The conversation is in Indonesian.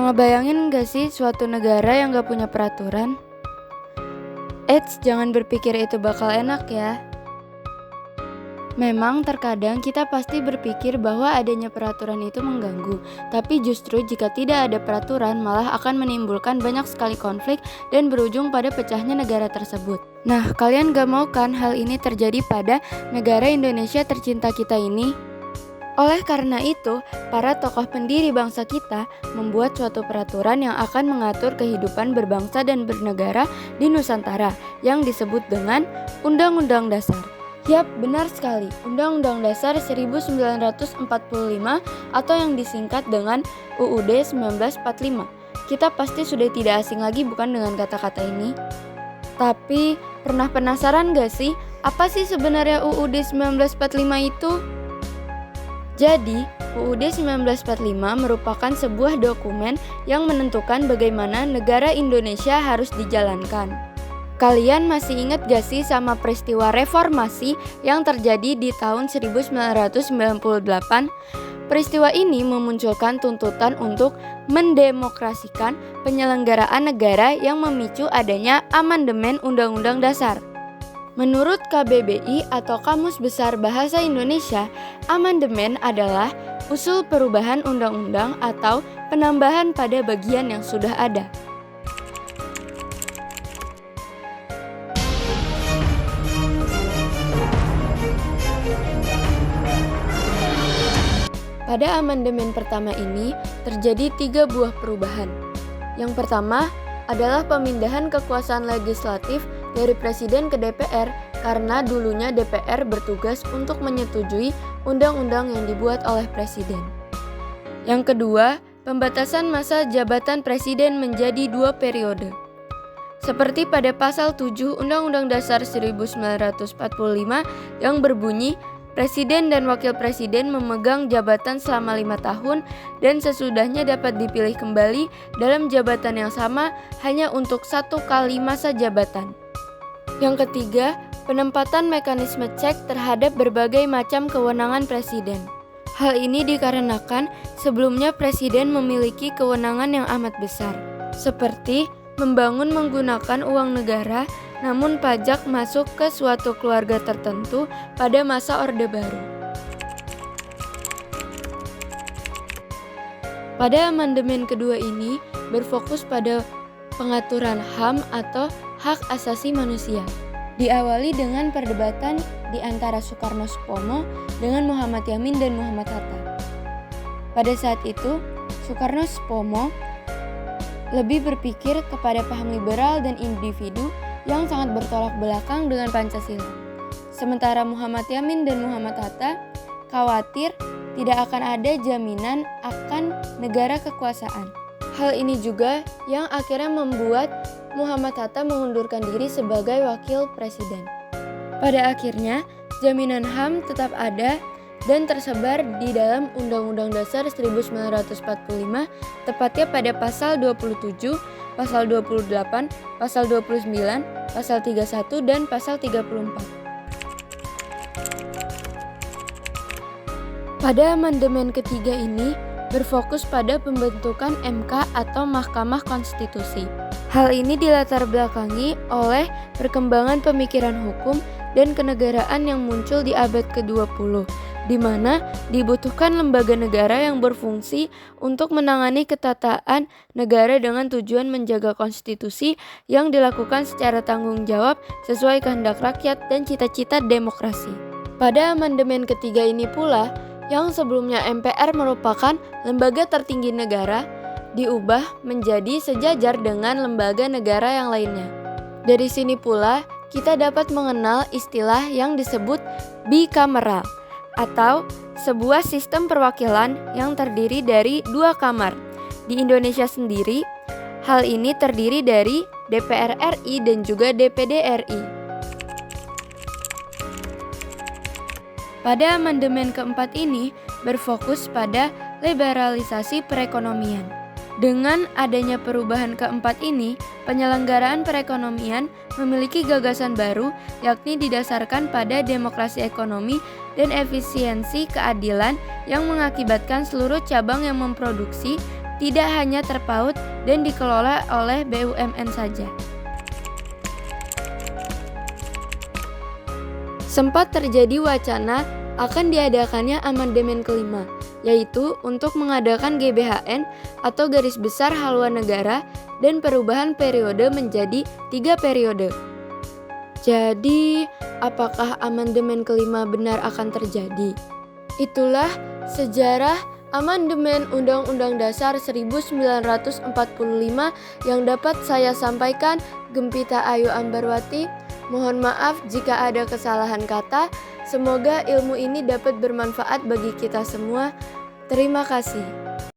Pernah ngebayangin gak sih suatu negara yang gak punya peraturan? Eits, jangan berpikir itu bakal enak ya. Memang terkadang kita pasti berpikir bahwa adanya peraturan itu mengganggu, tapi justru jika tidak ada peraturan malah akan menimbulkan banyak sekali konflik dan berujung pada pecahnya negara tersebut. Nah, kalian gak mau kan hal ini terjadi pada negara Indonesia tercinta kita ini? Oleh karena itu, para tokoh pendiri bangsa kita membuat suatu peraturan yang akan mengatur kehidupan berbangsa dan bernegara di Nusantara yang disebut dengan Undang-Undang Dasar. Yap, benar sekali. Undang-Undang Dasar 1945 atau yang disingkat dengan UUD 1945. Kita pasti sudah tidak asing lagi bukan dengan kata-kata ini? Tapi, pernah penasaran gak sih, apa sih sebenarnya UUD 1945 itu? Jadi, UUD 1945 merupakan sebuah dokumen yang menentukan bagaimana negara Indonesia harus dijalankan. Kalian masih ingat gak sih sama peristiwa reformasi yang terjadi di tahun 1998? Peristiwa ini memunculkan tuntutan untuk mendemokrasikan penyelenggaraan negara yang memicu adanya amandemen Undang-Undang Dasar. Menurut KBBI atau Kamus Besar Bahasa Indonesia, amandemen adalah usul perubahan undang-undang atau penambahan pada bagian yang sudah ada. Pada amandemen pertama ini terjadi 3 buah perubahan. Yang pertama adalah pemindahan kekuasaan legislatif dari Presiden ke DPR karena dulunya DPR bertugas untuk menyetujui undang-undang yang dibuat oleh Presiden. Yang kedua, pembatasan masa jabatan Presiden menjadi 2 periode. Seperti pada pasal 7 Undang-Undang Dasar 1945 yang berbunyi Presiden dan Wakil Presiden memegang jabatan selama 5 tahun dan sesudahnya dapat dipilih kembali dalam jabatan yang sama hanya untuk 1 kali masa jabatan. Yang ketiga, penempatan mekanisme cek terhadap berbagai macam kewenangan Presiden. Hal ini dikarenakan sebelumnya Presiden memiliki kewenangan yang amat besar, seperti membangun menggunakan uang negara, namun pajak masuk ke suatu keluarga tertentu pada masa Orde Baru. Pada amandemen kedua ini berfokus pada pengaturan HAM atau hak asasi manusia. Diawali dengan perdebatan di antara Soekarno-Supomo dengan Muhammad Yamin dan Muhammad Hatta. Pada saat itu, Soekarno-Supomo lebih berpikir kepada paham liberal dan individu yang sangat bertolak belakang dengan Pancasila. Sementara Muhammad Yamin dan Muhammad Hatta khawatir tidak akan ada jaminan akan negara kekuasaan. Hal ini juga yang akhirnya membuat Muhammad Hatta mengundurkan diri sebagai wakil presiden. Pada akhirnya, jaminan HAM tetap ada dan tersebar di dalam Undang-Undang Dasar 1945, tepatnya pada pasal 27, pasal 28, pasal 29, pasal 31, dan pasal 34. Pada amandemen ketiga ini berfokus pada pembentukan MK atau Mahkamah Konstitusi. Hal ini dilatar belakangi oleh perkembangan pemikiran hukum dan kenegaraan yang muncul di abad ke-20, di mana dibutuhkan lembaga negara yang berfungsi untuk menangani ketataan negara dengan tujuan menjaga konstitusi yang dilakukan secara tanggung jawab sesuai kehendak rakyat dan cita-cita demokrasi. Pada amandemen ketiga ini pula, yang sebelumnya MPR merupakan lembaga tertinggi negara, diubah menjadi sejajar dengan lembaga negara yang lainnya. Dari sini pula, kita dapat mengenal istilah yang disebut bikameral, atau sebuah sistem perwakilan yang terdiri dari 2 kamar. Di Indonesia sendiri, hal ini terdiri dari DPR RI dan juga DPD RI. Pada amandemen keempat ini berfokus pada liberalisasi perekonomian. Dengan adanya perubahan keempat ini, penyelenggaraan perekonomian memiliki gagasan baru, yakni didasarkan pada demokrasi ekonomi dan efisiensi keadilan yang mengakibatkan seluruh cabang yang memproduksi tidak hanya terpaut dan dikelola oleh BUMN saja. Sempat terjadi wacana akan diadakannya amandemen kelima, yaitu untuk mengadakan GBHN atau Garis Besar Haluan Negara dan perubahan periode menjadi 3 periode. Jadi, apakah amandemen kelima benar akan terjadi? Itulah sejarah amandemen Undang-Undang Dasar 1945 yang dapat saya sampaikan. Gempita Ayu Ambarwati. Mohon maaf jika ada kesalahan kata. Semoga ilmu ini dapat bermanfaat bagi kita semua. Terima kasih.